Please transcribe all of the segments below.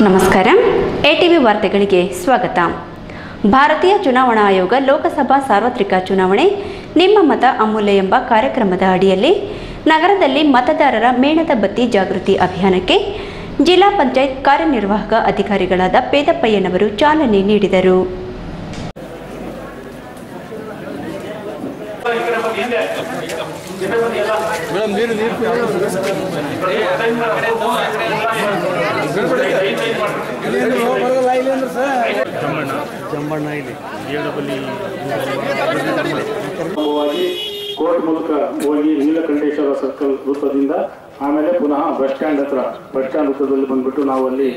ನಮಸ್ಕಾರ. ಎಟಿವಿ ವಾರ್ತೆಗಳಿಗೆ ಸ್ವಾಗತ. ಭಾರತೀಯ ಚುನಾವಣಾ ಆಯೋಗ ಲೋಕಸಭಾ ಸಾರ್ವತ್ರಿಕ ಚುನಾವಣೆ ನಿಮ್ಮ ಮತ ಅಮೂಲ್ಯ ಎಂಬ ಕಾರ್ಯಕ್ರಮದ ಅಡಿಯಲ್ಲಿ ನಗರದಲ್ಲಿ ಮತದಾರರ ಮೇಣದ ಬತ್ತಿ ಜಾಗೃತಿ ಅಭಿಯಾನಕ್ಕೆ ಜಿಲ್ಲಾ ಪಂಚಾಯತ್ ಕಾರ್ಯನಿರ್ವಾಹಕ ಅಧಿಕಾರಿಗಳಾದ ಪೇದಪ್ಪಯ್ಯನವರು ಚಾಲನೆ ನೀಡಿದರು. ಕೋರ್ಟ್ ಮೂಲಕ ಹೋಗಿ ನೀಲಕಂಠೇಶ್ವರ ಸರ್ಕಲ್ ವೃತ್ತದಿಂದ ಆಮೇಲೆ ಪುನಃ ಬಸ್ ಸ್ಟ್ಯಾಂಡ್ ಹತ್ರ ವೃತ್ತದಲ್ಲಿ ಬಂದ್ಬಿಟ್ಟು ನಾವು ಅಲ್ಲಿ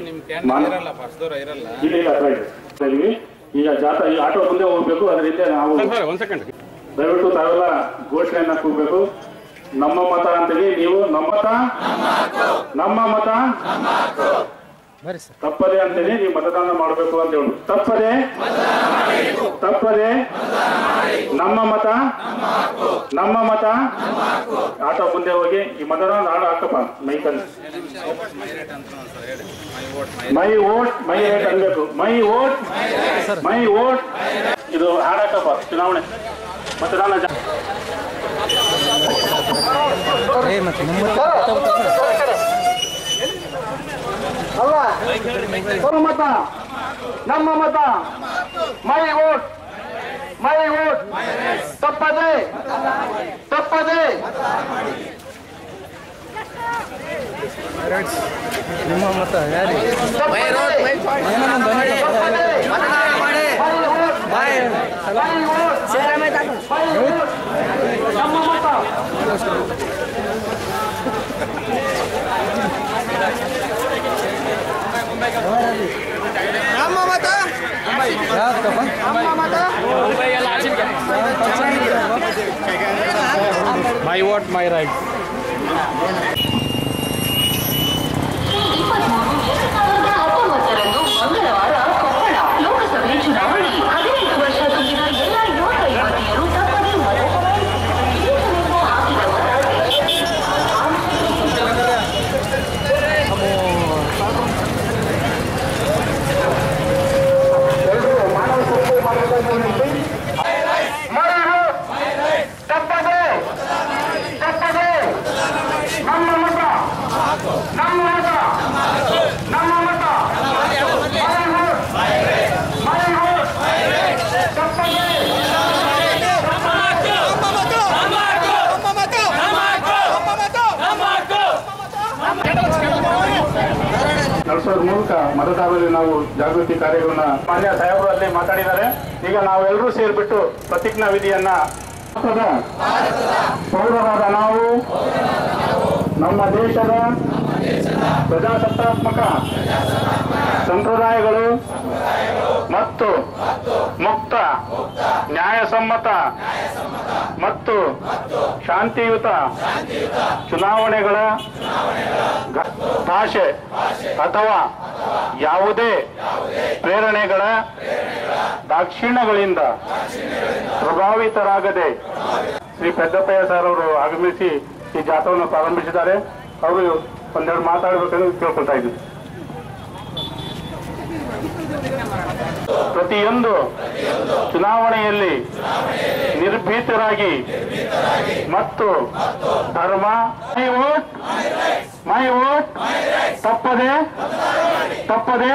ಈಗ ಜಾಥಾ ಈ ಆಟೋ ಮುಂದೆ ಹೋಗ್ಬೇಕು. ಅದರಿಂದ ನಾವು ದಯವಿಟ್ಟು ತಾವೆಲ್ಲ ಘೋಷಣೆಯನ್ನ ಕೂಗಬೇಕು. ನಮ್ಮ ಮತ ಅಂತೀವಿ, ನೀವು ನಮ್ಮ ಮತ ತಪ್ಪದೆ ಅಂತೀನಿ, ನೀವು ಮತದಾನ ಮಾಡಬೇಕು ಅಂತ ಹೇಳಿ ತಪ್ಪದೆ ನಮ್ಮ ಮತ ಆಟೋ ಮುಂದೆ ಹೋಗಿ ಈ ಮತದಾನ ಹಾಡು ಹಾಕಪ್ಪ ಮೈಕಲ್ಲಿ. ಮೈ ರೇಟ್ ಅನ್ಬೇಕು. ಮೈ ವೋಟ್ ಇದು ಹಾಡಾಕಪ್ಪ. ಚುನಾವಣೆ ಮತದಾನ ಮತ ನಮ್ಮ ಮತ. ಮೈ ವೋಟ್ ತಪ್ಪದೆ ನಿಮ್ಮ ಮತ ಯಾರಿ ಮೈ ವೋಟ್ ಮೈ ರೈಟ್. ಮಂಗಳವಾರ ಕೊಪ್ಪಳ ಲೋಕಸಭೆ ಚುನಾವಣೆ 18 ವರ್ಷ ತುಂಬಿದ ಎಲ್ಲ ಯುವಕ ಯುವತಿಯರು ತಪ್ಪದೇ ನಡೆಸೋದ್ರ ಮೂಲಕ ಮತದಾರರಲ್ಲಿ ನಾವು ಜಾಗೃತಿ ಕಾರ್ಯಗಳನ್ನ ಮಾನ್ಯ ಸಾಹೇಬರು ಅಲ್ಲಿ ಮಾತಾಡಿದ್ದಾರೆ. ಈಗ ನಾವೆಲ್ಲರೂ ಸೇರ್ಬಿಟ್ಟು ಪ್ರತಿಜ್ಞಾ ವಿಧಿಯನ್ನ ಪೌರರಾದ ನಾವು ನಮ್ಮ ದೇಶದ ಪ್ರಜಾಸತ್ತಾತ್ಮಕ ಸಂಪ್ರದಾಯಗಳು ಮತ್ತು ಮುಕ್ತ ನ್ಯಾಯಸಮ್ಮತ ಮತ್ತು ಶಾಂತಿಯುತ ಚುನಾವಣೆಗಳ ಭಾಷೆ ಅಥವಾ ಯಾವುದೇ ಪ್ರೇರಣೆಗಳ ದಾಕ್ಷಿಣ್ಯಗಳಿಂದ ಪ್ರಭಾವಿತರಾಗದೆ ಶ್ರೀ ಪೆದ್ದಪ್ಪಯ್ಯ ಸರ್ ಅವರು ಆಗಮಿಸಿ ಈ ಜಾಥಾವನ್ನು ಪ್ರಾರಂಭಿಸಿದ್ದಾರೆ. ಅವರು ಒಂದೆರಡು ಮಾತಾಡಬೇಕೆಂದು ಕೇಳ್ಕೊಳ್ತಾ ಇದ್ದೀವಿ. ಪ್ರತಿಯೊಂದು ಚುನಾವಣೆಯಲ್ಲಿ ನಿರ್ಭೀತರಾಗಿ ಮತ್ತು ಧರ್ಮ ಮೈ ವೋಟ್ ತಪ್ಪದೆ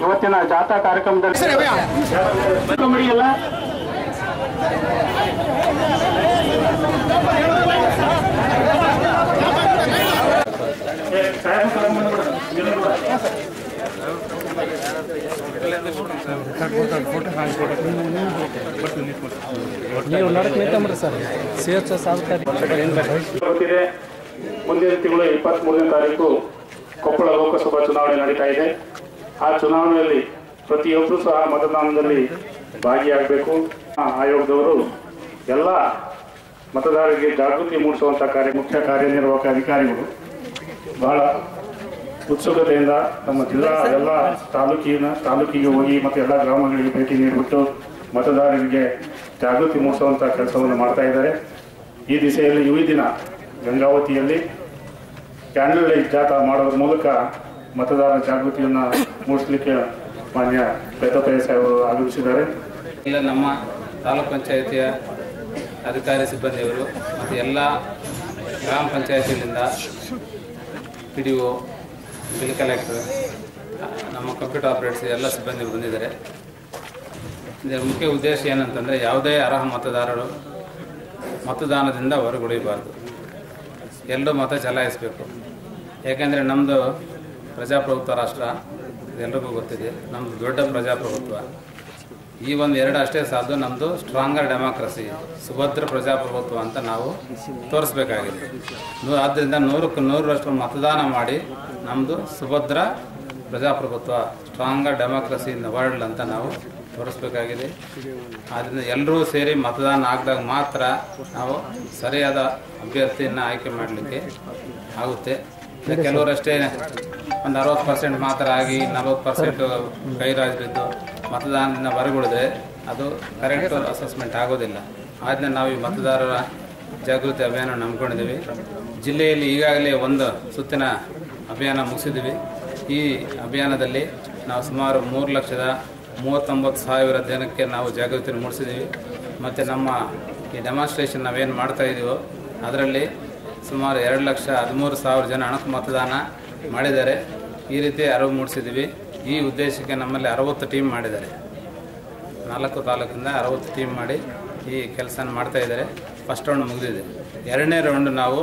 ಇವತ್ತಿನ ಜಾಥಾ ಕಾರ್ಯಕ್ರಮದಲ್ಲಿ ಎಲ್ಲ ನೀವು ನಡಕ್ ನಿಂತಂಬ್ರಿ ಸರ್ ಗೊತ್ತಿದೆ. ಮುಂದಿನ ತಿಂಗಳು 23ನೇ ತಾರೀಕು ಕೊಪ್ಪಳ ಲೋಕಸಭಾ ಚುನಾವಣೆ ನಡೀತಾ ಇದೆ. ಆ ಚುನಾವಣೆಯಲ್ಲಿ ಪ್ರತಿಯೊಬ್ಬರು ಸಹ ಮತದಾನದಲ್ಲಿ ಭಾಗಿಯಾಗಬೇಕು. ಆಯೋಗದವರು ಎಲ್ಲ ಮತದಾರರಿಗೆ ಜಾಗೃತಿ ಮೂಡಿಸುವಂಥ ಮುಖ್ಯ ಕಾರ್ಯನಿರ್ವಾಹಕ ಅಧಿಕಾರಿಗಳು ಬಹಳ ಉತ್ಸುಕತೆಯಿಂದ ನಮ್ಮ ಜಿಲ್ಲಾ ಎಲ್ಲ ತಾಲೂಕಿಗೆ ಹೋಗಿ ಮತ್ತು ಎಲ್ಲ ಗ್ರಾಮಗಳಿಗೆ ಭೇಟಿ ನೀಡಿಬಿಟ್ಟು ಮತದಾರರಿಗೆ ಜಾಗೃತಿ ಮೂಡಿಸುವಂಥ ಕೆಲಸವನ್ನು ಮಾಡ್ತಾ ಇದ್ದಾರೆ. ಈ ದಿಸೆಯಲ್ಲಿ ಈ ದಿನ ಗಂಗಾವತಿಯಲ್ಲಿ ಕ್ಯಾಂಡಲ್ ಲೈಟ್ ಜಾಥಾ ಮಾಡೋದ್ರ ಮೂಲಕ ಮತದಾರ ಜಾಗೃತಿಯನ್ನು ಮೂಡಿಸಲಿಕ್ಕೆ ಮಾನ್ಯ ಪೇತಪಯ್ಯ ಸಾಹೇಬರು ಆಗಮಿಸಿದ್ದಾರೆ. ಇಲ್ಲ ನಮ್ಮ ತಾಲೂಕು ಪಂಚಾಯಿತಿಯ ಅಧಿಕಾರಿ ಸಿಬ್ಬಂದಿಯವರು ಮತ್ತು ಎಲ್ಲ ಗ್ರಾಮ ಪಂಚಾಯತಿಗಳಿಂದ PDO, ಬಿಲ್ ಕಲೆಕ್ಟರ್, ನಮ್ಮ ಕಂಪ್ಯೂಟರ್ ಆಪರೇಟರ್ಸ್ ಎಲ್ಲ ಸಿಬ್ಬಂದಿ ಬಂದಿದ್ದಾರೆ. ಇದರ ಮುಖ್ಯ ಉದ್ದೇಶ ಏನಂತಂದರೆ ಯಾವುದೇ ಅರ್ಹ ಮತದಾರರು ಮತದಾನದಿಂದ ಹೊರಗುಳಿಯಬಾರ್ದು, ಎಲ್ಲರೂ ಮತ ಚಲಾಯಿಸಬೇಕು. ಯಾಕೆಂದರೆ ನಮ್ಮದು ಪ್ರಜಾಪ್ರಭುತ್ವ ರಾಷ್ಟ್ರ, ಎಲ್ಲರಿಗೂ ಗೊತ್ತಿದೆ. ನಮ್ಮದು ದೊಡ್ಡ ಪ್ರಜಾಪ್ರಭುತ್ವ. ಈ ಒಂದು ಎರಡು ಅಷ್ಟೇ ಸಾಲದು, ನಮ್ಮದು ಸ್ಟ್ರಾಂಗರ್ ಡೆಮಾಕ್ರಸಿ, ಸುಭದ್ರ ಪ್ರಜಾಪ್ರಭುತ್ವ ಅಂತ ನಾವು ತೋರಿಸ್ಬೇಕಾಗಿದೆ. ಆದ್ದರಿಂದ 100ಕ್ಕೆ 100ರಷ್ಟು ಮತದಾನ ಮಾಡಿ ನಮ್ಮದು ಸುಭದ್ರ ಪ್ರಜಾಪ್ರಭುತ್ವ, stronger democracy in the world ಅಂತ ನಾವು ತೋರಿಸ್ಬೇಕಾಗಿದೆ. ಆದ್ದರಿಂದ ಎಲ್ಲರೂ ಸೇರಿ ಮತದಾನ ಆಗಿದಾಗ ಮಾತ್ರ ನಾವು ಸರಿಯಾದ ಅಭ್ಯರ್ಥಿಯನ್ನು ಆಯ್ಕೆ ಮಾಡಲಿಕ್ಕೆ ಆಗುತ್ತೆ. ಕೆಲವರಷ್ಟೇ ಒಂದು 60% ಮಾತ್ರ ಆಗಿ 40% ಕೈರಾಜರಿದ್ದು ಮತದಾನದಿಂದ ಹೊರಗುಳಿದ್ರೆ ಅದು ಕರೆಕ್ಟ್ ಅಸೆಸ್ಮೆಂಟ್ ಆಗೋದಿಲ್ಲ. ಆದ್ದರಿಂದ ನಾವು ಈ ಮತದಾರರ ಜಾಗೃತಿ ಅಭಿಯಾನ ನಂಬ್ಕೊಂಡಿದ್ದೀವಿ. ಜಿಲ್ಲೆಯಲ್ಲಿ ಈಗಾಗಲೇ ಒಂದು ಸುತ್ತಿನ ಅಭಿಯಾನ ಮುಗಿಸಿದ್ದೀವಿ. ಈ ಅಭಿಯಾನದಲ್ಲಿ ನಾವು ಸುಮಾರು 3,39,000 ಜನಕ್ಕೆ ನಾವು ಜಾಗೃತಿ ಮೂಡಿಸಿದ್ದೀವಿ. ಮತ್ತು ನಮ್ಮ ಈ ಡೆಮಾನ್ಸ್ಟ್ರೇಷನ್ ನಾವೇನು ಮಾಡ್ತಾ ಇದ್ದೀವೋ ಅದರಲ್ಲಿ ಸುಮಾರು 2,13,000 ಜನ ಅಣಕು ಮತದಾನ ಮಾಡಿದ್ದಾರೆ. ಈ ರೀತಿ ಅರಿವು ಮೂಡಿಸಿದ್ದೀವಿ. ಈ ಉದ್ದೇಶಕ್ಕೆ ನಮ್ಮಲ್ಲಿ 60 ಟೀಮ್ ಮಾಡಿದ್ದಾರೆ. 4 ತಾಲೂಕಿಂದ 60 ಟೀಮ್ ಮಾಡಿ ಈ ಕೆಲಸನ ಮಾಡ್ತಾಯಿದ್ದಾರೆ. ಫಸ್ಟ್ ರೌಂಡ್ ಮುಗಿದಿದೆ. ಎರಡನೇ ರೌಂಡ್ ನಾವು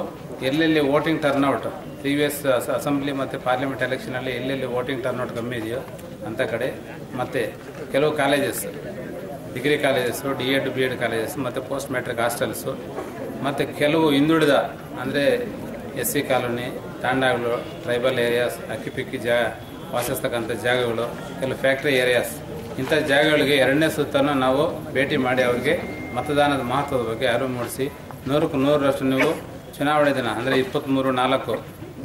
ಎಲ್ಲೆಲ್ಲಿ ವೋಟಿಂಗ್ ಟರ್ನ್ಔಟ್ ಪ್ರೀವಿಯಸ್ ಅಸೆಂಬ್ಲಿ ಮತ್ತು ಪಾರ್ಲಿಮೆಂಟ್ ಎಲೆಕ್ಷನಲ್ಲಿ ಎಲ್ಲೆಲ್ಲಿ ವೋಟಿಂಗ್ ಟರ್ನ್ಔಟ್ ಕಮ್ಮಿ ಇದೆಯೋ ಅಂಥ ಕಡೆ, ಮತ್ತು ಕೆಲವು colleges, degree colleges, D.Ed B.Ed colleges ಮತ್ತು ಪೋಸ್ಟ್ ಮ್ಯಾಟ್ರಿಕ್ ಹಾಸ್ಟೆಲ್ಸು, ಮತ್ತು ಕೆಲವು ಹಿಂದುಳಿದ ಅಂದರೆ SC ಕಾಲೋನಿ, ತಾಂಡಗಳು, ಟ್ರೈಬಲ್ ಏರಿಯಾಸ್, ಅಕ್ಕಿಪಿಕ್ಕಿ ವಾಸಿಸ್ತಕ್ಕಂಥ ಜಾಗಗಳು, ಕೆಲವು ಫ್ಯಾಕ್ಟ್ರಿ ಏರಿಯಾಸ್, ಇಂಥ ಜಾಗಗಳಿಗೆ ಎರಡನೇ ಸುತ್ತನ್ನು ನಾವು ಭೇಟಿ ಮಾಡಿ ಅವರಿಗೆ ಮತದಾನದ ಮಹತ್ವದ ಬಗ್ಗೆ ಅರಿವು ಮೂಡಿಸಿ 100ಕ್ಕೆ 100ರಷ್ಟು ನೀವು ಚುನಾವಣೆ ದಿನ ಅಂದರೆ 23/4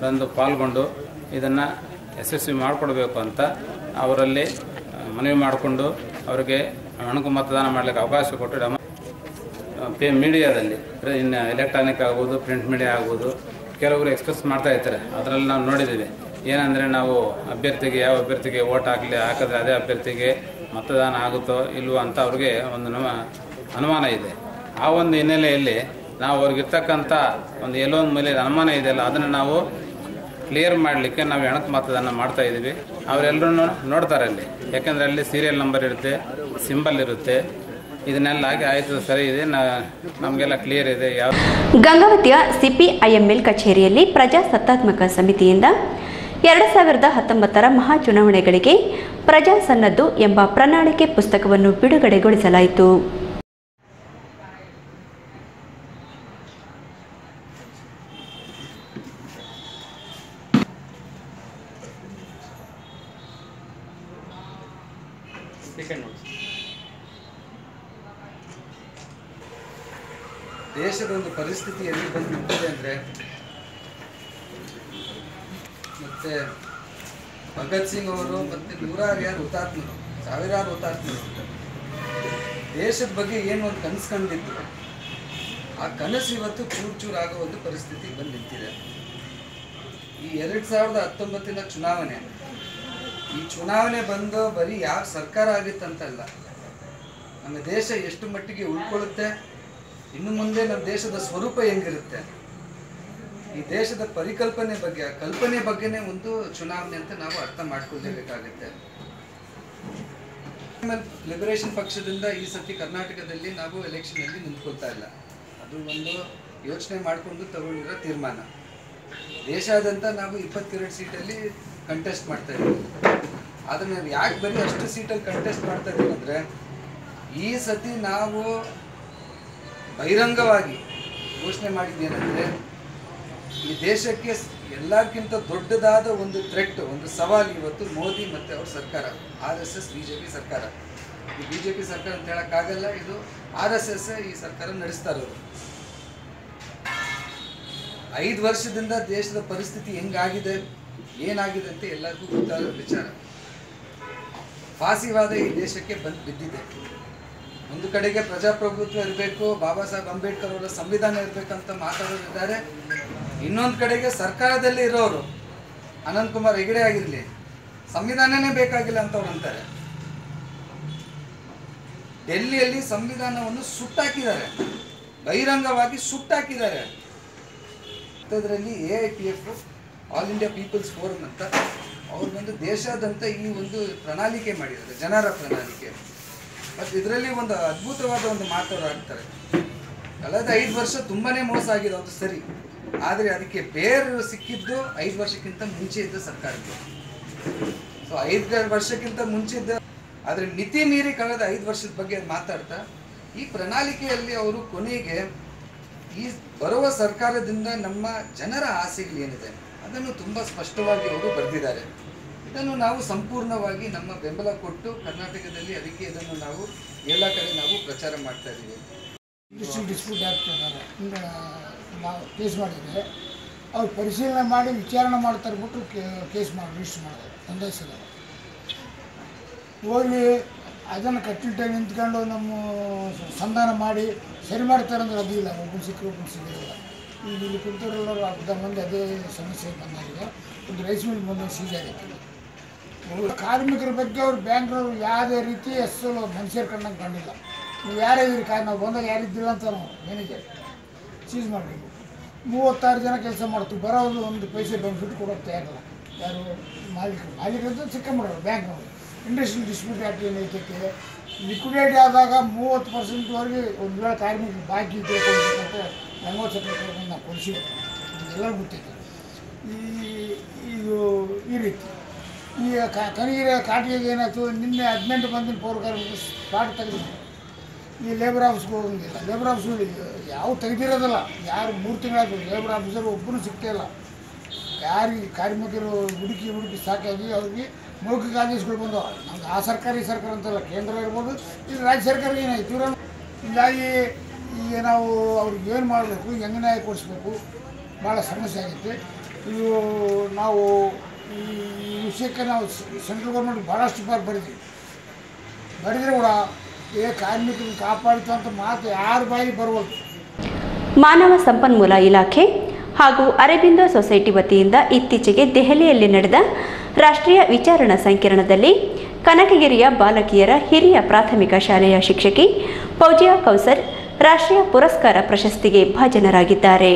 ರಂದು ಪಾಲ್ಗೊಂಡು ಇದನ್ನು ಯಶಸ್ವಿ ಮಾಡಿಕೊಡ್ಬೇಕು ಅಂತ ಅವರಲ್ಲಿ ಮನವಿ ಮಾಡಿಕೊಂಡು ಅವರಿಗೆ ಅಣಕು ಮತದಾನ ಮಾಡಲಿಕ್ಕೆ ಅವಕಾಶ ಕೊಟ್ಟು ಮೀಡಿಯಾದಲ್ಲಿ ಇನ್ನು ಎಲೆಕ್ಟ್ರಾನಿಕ್ ಆಗ್ಬೋದು, ಪ್ರಿಂಟ್ ಮೀಡಿಯಾ ಆಗ್ಬೋದು, ಕೆಲವರು ಎಕ್ಸ್ಪ್ರೆಸ್ ಮಾಡ್ತಾ ಇರ್ತಾರೆ. ಅದರಲ್ಲಿ ನಾವು ನೋಡಿದ್ದೀವಿ ಏನಂದರೆ ನಾವು ಅಭ್ಯರ್ಥಿಗೆ ಯಾವ ಅಭ್ಯರ್ಥಿಗೆ ಓಟ್ ಹಾಕಿದ್ರೆ ಅದೇ ಅಭ್ಯರ್ಥಿಗೆ ಮತದಾನ ಆಗುತ್ತೋ ಇಲ್ವೋ ಅಂತ ಅವ್ರಿಗೆ ಒಂದು ಅನುಮಾನ ಇದೆ. ಆ ಒಂದು ಹಿನ್ನೆಲೆಯಲ್ಲಿ ನಾವು ಅವ್ರಿಗಿರ್ತಕ್ಕಂಥ ಒಂದು ಎಲ್ಲೋ ಒಂದು ಮೇಲೆ ಅನುಮಾನ ಇದೆಯಲ್ಲ ಅದನ್ನು ನಾವು ಕ್ಲಿಯರ್ ಮಾಡಲಿಕ್ಕೆ ನಾವು ಅಣಕು ಮತದಾನ ಮಾಡ್ತಾ ಇದ್ದೀವಿ. ಅವರೆಲ್ಲರೂ ನೋಡ್ತಾರೆ ಅಲ್ಲಿ, ಯಾಕೆಂದರೆ ಅಲ್ಲಿ ಸೀರಿಯಲ್ ನಂಬರ್ ಇರುತ್ತೆ, ಸಿಂಬಲ್ ಇರುತ್ತೆ. ಇದನ್ನೆಲ್ಲ ಆಗಿ ಆಯಿತು, ಸರಿ ಇದೆ, ನಮಗೆಲ್ಲ ಕ್ಲಿಯರ್ ಇದೆ. ಯಾವ ಗಂಗಾವತಿಯ CPIML ಕಚೇರಿಯಲ್ಲಿ ಪ್ರಜಾಸತ್ತಾತ್ಮಕ ಸಮಿತಿಯಿಂದ 2019ರ ಮಹಾ ಚುನಾವಣೆಗಳಿಗೆ ಪ್ರಜಾ ಸನ್ನದ್ದು ಎಂಬ ಪ್ರಣಾಳಿಕೆ ಪುಸ್ತಕವನ್ನು ಬಿಡುಗಡೆಗೊಳಿಸಲಾಯಿತು. ದೇಶದ ಒಂದು ಪರಿಸ್ಥಿತಿ ಎಲ್ಲಿ ಬಂದು ನಿಂತಿದೆ ಅಂದರೆ, ಮತ್ತೆ ಭಗತ್ ಸಿಂಗ್ ಅವರು ಮತ್ತೆ ಸಾವಿರಾರು ಹುತಾತ್ಮರು ದೇಶದ ಬಗ್ಗೆ ಏನು ಒಂದು ಕನಸು ಕಂಡಿದ್ದು, ಆ ಕನಸು ಇವತ್ತು ಚೂರು ಆಗೋ ಒಂದು ಪರಿಸ್ಥಿತಿ ಬಂದು ನಿಂತಿದೆ. ಈ 2019ನ ಚುನಾವಣೆ, ಈ ಚುನಾವಣೆ ಬಂದು ಬರೀ ಯಾವ ಸರ್ಕಾರ ಆಗಿತ್ತಂತಲ್ಲ, ನಮ್ಮ ದೇಶ ಎಷ್ಟು ಮಟ್ಟಿಗೆ ಉಳ್ಕೊಳ್ಳುತ್ತೆ, ಇನ್ನು ಮುಂದೆ ನಮ್ಮ ದೇಶದ ಸ್ವರೂಪ ಹೆಂಗಿರುತ್ತೆ, ಈ ದೇಶದ ಪರಿಕಲ್ಪನೆ ಬಗ್ಗೆ, ಕಲ್ಪನೆ ಬಗ್ಗೆನೇ ಒಂದು ಚುನಾವಣೆ ಅಂತ ನಾವು ಅರ್ಥ ಮಾಡ್ಕೊಳ್ಳೇಬೇಕಾಗುತ್ತೆ. ಲಿಬರೇಷನ್ ಪಕ್ಷದಿಂದ ಈ ಸತಿ ಕರ್ನಾಟಕದಲ್ಲಿ ನಾವು ಎಲೆಕ್ಷನಲ್ಲಿ ನಿಂತ್ಕೊಳ್ತಾ ಇಲ್ಲ. ಅದು ಒಂದು ಯೋಚನೆ ಮಾಡಿಕೊಂಡು ತಗೊಂಡಿರೋ ತೀರ್ಮಾನ. ದೇಶಾದ್ಯಂತ ನಾವು 22 ಸೀಟಲ್ಲಿ ಕಂಟೆಸ್ಟ್ ಮಾಡ್ತಾ ಇದ್ದೀವಿ. ಆದರೆ ನಾವು ಯಾಕೆ ಬರೀ ಅಷ್ಟು ಸೀಟಲ್ಲಿ ಕಂಟೆಸ್ಟ್ ಮಾಡ್ತಾ ಇದ್ದೀವಿ ಅಂದರೆ, ಈ ಸತಿ ನಾವು ಬಹಿರಂಗವಾಗಿ ಘೋಷಣೆ ಮಾಡಿದ್ದೇನೆಂದರೆ, ಈ ದೇಶಕ್ಕೆ ಎಲ್ಲಕ್ಕಿಂತ ದೊಡ್ಡದಾದ ಒಂದು ಥ್ರೆಟ್, ಒಂದು ಸವಾಲು ಇವತ್ತು ಮೋದಿ ಮತ್ತು ಅವ್ರ ಸರ್ಕಾರ, RSS BJP ಸರ್ಕಾರ. ಈ BJP ಸರ್ಕಾರ ಅಂತ ಹೇಳೋಕ್ಕಾಗಲ್ಲ, ಇದು RSS ಈ ಸರ್ಕಾರ ನಡೆಸ್ತಾ ಇರೋದು. 5 ವರ್ಷದಿಂದ ದೇಶದ ಪರಿಸ್ಥಿತಿ ಹೆಂಗಾಗಿದೆ, ಏನಾಗಿದೆ ಅಂತ ಎಲ್ಲರಿಗೂ ಗೊತ್ತಾದ ವಿಚಾರ. ಫಾಸಿವಾದ ಈ ದೇಶಕ್ಕೆ ಬಿದ್ದಿದೆ. ಒಂದು ಕಡೆಗೆ ಪ್ರಜಾಪ್ರಭುತ್ವ ಇರಬೇಕು, ಬಾಬಾ ಸಾಹೇಬ್ ಅಂಬೇಡ್ಕರ್ ಅವರ ಸಂವಿಧಾನ ಇರಬೇಕಂತ ಮಾತಾಡೋರಿದ್ದಾರೆ. ಇನ್ನೊಂದು ಕಡೆಗೆ ಸರ್ಕಾರದಲ್ಲಿ ಇರೋರು ಅನಂತಕುಮಾರ್ ಹೆಗಡೆ ಆಗಿರಲಿ, ಸಂವಿಧಾನನೇ ಬೇಕಾಗಿಲ್ಲ ಅಂತ ಅವ್ರು ಅಂತಾರೆ. ಡೆಲ್ಲಿಯಲ್ಲಿ ಸಂವಿಧಾನವನ್ನು ಸುಟ್ಟಾಕಿದ್ದಾರೆ, ಬಹಿರಂಗವಾಗಿ ಸುಟ್ಟಾಕಿದ್ದಾರೆ. ಅದರಲ್ಲಿ AIPF all India people's forum ಅಂತ ಅವ್ರು ಒಂದು ದೇಶಾದ್ಯಂತ ಈ ಒಂದು ಪ್ರಣಾಳಿಕೆ ಮಾಡಿದ್ದಾರೆ, ಜನರ ಪ್ರಣಾಳಿಕೆ. ಮತ್ತು ಇದರಲ್ಲಿ ಒಂದು ಅದ್ಭುತವಾದ ಒಂದು ಮಾತುಗಳು ಆಡ್ತಾರೆ. ಕಳೆದ 5 ವರ್ಷ ತುಂಬಾ ಮೋಸ ಆಗಿದೆ, ಅದು ಸರಿ. ಆದರೆ ಅದಕ್ಕೆ ಬೇರು ಸಿಕ್ಕಿದ್ದು 5 ವರ್ಷಕ್ಕಿಂತ ಮುಂಚೆ ಇದ್ದ ಸರ್ಕಾರಕ್ಕೆ. ಸೊ 5 ವರ್ಷಕ್ಕಿಂತ ಮುಂಚೆ ಇದ್ದ, ಆದರೆ ಮಿತಿ ಮೀರಿ ಕಳೆದ 5 ವರ್ಷದ ಬಗ್ಗೆ ಮಾತಾಡ್ತಾ ಈ ಪ್ರಣಾಳಿಕೆಯಲ್ಲಿ ಅವರು ಕೊನೆಗೆ ಈ ಬರುವ ಸರ್ಕಾರದಿಂದ ನಮ್ಮ ಜನರ ಆಸೆಗಳೇನಿದೆ ಅದನ್ನು ತುಂಬ ಸ್ಪಷ್ಟವಾಗಿ ಅವರು ಬರೆದಿದ್ದಾರೆ. ಇದನ್ನು ನಾವು ಸಂಪೂರ್ಣವಾಗಿ ನಮ್ಮ ಬೆಂಬಲ ಕೊಟ್ಟು ಕರ್ನಾಟಕದಲ್ಲಿ ಅದಕ್ಕೆ ಇದನ್ನು ನಾವು ಎಲ್ಲ ಕಡೆ ನಾವು ಪ್ರಚಾರ ಮಾಡ್ತಾ ಇದ್ದೀವಿ. ಡಿಸ್ಪ್ಯೂಟ್ ಆಗ್ತಿದ್ದಾರೆ, ನಾವು ಕೇಸ್ ಮಾಡಿದರೆ ಅವ್ರು ಪರಿಶೀಲನೆ ಮಾಡಿ ವಿಚಾರಣೆ ಮಾಡ್ತಾರೆ ಬಿಟ್ಟು ಕೇಸ್ ಮಾಡಿ ರಿಜಿಸ್ಟರ್ ಮಾಡಿದ್ದಾರೆ, ಸಂದೇಶಿದ್ದಾರೆ. ಹೋಗಿ ಅದನ್ನು ಕಟ್ಟಿಟ್ಟ ನಿಂತ್ಕೊಂಡು ನಮ್ಮ ಸಂಧಾನ ಮಾಡಿ ಸರಿ ಮಾಡ್ತಾರೆ ಅಂದ್ರೆ ಅದು ಇಲ್ಲ. ಒಬ್ಬರು ಸಿಕ್ಕರು ಒಬ್ಬರು ಸಿಕ್ಕಿರಲ್ಲ. ಈಗ ಇಲ್ಲಿ ಕುಂತೂರೆಲ್ಲರೂ ಅರ್ಧ ಮಂದಿ ಅದೇ ಸಮಸ್ಯೆ ಬಂದಾಗಿದೆ. ಒಂದು ರೈಸ್ ಮಿಲ್ ಬಂದು ಸೀಜ್ ಆಗೈತೆ. ಕಾರ್ಮಿಕರ ಬಗ್ಗೆ ಅವ್ರು ಬ್ಯಾಂಕ್ನವ್ರು ಯಾವುದೇ ರೀತಿ ಹೆಸರು ಮನುಷ್ಯರ ಕಣ್ಣಂಗೆ ಕಂಡಿಲ್ಲ. ನೀವು ಯಾರೇ ಇದ್ರಿ ನಾವು ಬಂದಾಗ ಯಾರಿದ್ದಿಲ್ಲ ಅಂತ ನಾವು ಮ್ಯಾನೇಜರ್ ಸೀಜ್ ಮಾಡಬೇಕು. 36 ಜನ ಕೆಲಸ ಮಾಡ್ತೀವಿ, ಬರೋದು ಒಂದು ಪೈಸೆ ಬೆನಿಫಿಟ್ ಕೊಡೋಕ್ಕೆ ತಯಾರಿಲ್ಲ. ಯಾರು ಮಾಲೀಕರಂತ ಸಿಕ್ಕಂಬಿಡೋರು ಬ್ಯಾಂಕ್ನವರು. ಇಂಡಸ್ಟ್ರಿಯಲ್ ಡಿಸ್ಪ್ಯೂಟ್ ಆ್ಯಕ್ಟ್ ಏನೈತೈತೆ, ಲಿಕ್ವಿಡೇಟ್ ಆದಾಗ 30%ವರೆಗೆ ಒಂದು ವೇಳೆ ಕಾರ್ಮಿಕರು ಬಾಕಿ ಕೊಡಬೇಕಂತ 40% ನಾವು ಕೊಡಿಸಿವಿ. ಇದೆಲ್ಲರೂ ಗೊತ್ತೈತೆ. ಇದು ಈ ರೀತಿ ಈ ಕನಗಿರಿ ಕಾಟಿಗೆ ಏನಾಯ್ತು, ನಿನ್ನೆ 18 ಮಂದಿನ ಪೌರ ಕಾರ್ಮಿಕರು ಸ್ಪಾಟ್ ತೆಗೆದಿದ್ರು. ಈ ಲೇಬರ್ ಆಫೀಸ್ಗೆ ಹೋಗೋಂಗಿಲ್ಲ. ಲೇಬರ್ ಆಫೀಸ್ಗಳು ಯಾವ ತೆಗೆದಿರೋದಿಲ್ಲ. ಯಾರು 3 ತಿಂಗಳಾದ್ರು ಲೇಬರ್ ಆಫೀಸರ್ ಒಬ್ಬರು ಸಿಗ್ತಾ ಇಲ್ಲ. ಯಾರಿಗೆ ಕಾರ್ಮಿಕರು ಹುಡುಕಿ ಸಾಕಾಗಿ ಅವ್ರಿಗೆ ಮೌಖಿಕ ಆದೇಶಗಳು ಬಂದವು. ನಮ್ಗೆ ಆ ಸರ್ಕಾರ ಈ ಸರ್ಕಾರ ಅಂತಲ್ಲ, ಕೇಂದ್ರ ಇರ್ಬೋದು, ಇದು ರಾಜ್ಯ ಸರ್ಕಾರ ಏನಾಯ್ತು ಇರೋ. ಹೀಗಾಗಿ ಈಗ ನಾವು ಅವ್ರಿಗೆ ಏನು ಮಾಡಬೇಕು, ಹೆಂಗೆ ನ್ಯಾಯ ಕೊಡಿಸ್ಬೇಕು, ಭಾಳ ಸಮಸ್ಯೆ ಆಗೈತೆ. ಇದು ನಾವು ಈ ವಿಷಯಕ್ಕೆ ನಾವು ಸೆಂಟ್ರಲ್ ಗೌರ್ಮೆಂಟ್ ಭಾಳಷ್ಟು ಬಾರಿ ಬರೆದ್ರೆ ಕೂಡ ಕಾರ್ಮಿಕರನ್ನು ಕಾಪಾಡಿತು ಅಂತ ಮಾತು ಯಾರ ಬಾಯಿ ಬರುವಲ್ದು. ಮಾನವ ಸಂಪನ್ಮೂಲ ಇಲಾಖೆ ಹಾಗೂ ಅರೆಬಿಂದೋ ಸೊಸೈಟಿ ವತಿಯಿಂದ ಇತ್ತೀಚೆಗೆ ದೆಹಲಿಯಲ್ಲಿ ನಡೆದ ರಾಷ್ಟ್ರೀಯ ವಿಚಾರಣಾ ಸಂಕಿರಣದಲ್ಲಿ ಕನಕಗಿರಿಯ ಬಾಲಕಿಯರ ಹಿರಿಯ ಪ್ರಾಥಮಿಕ ಶಾಲೆಯ ಶಿಕ್ಷಕಿ ಫೌಜಿಯಾ ಕೌಸರ್ ರಾಷ್ಟ್ರೀಯ ಪುರಸ್ಕಾರ ಪ್ರಶಸ್ತಿಗೆ ಭಾಜನರಾಗಿದ್ದಾರೆ.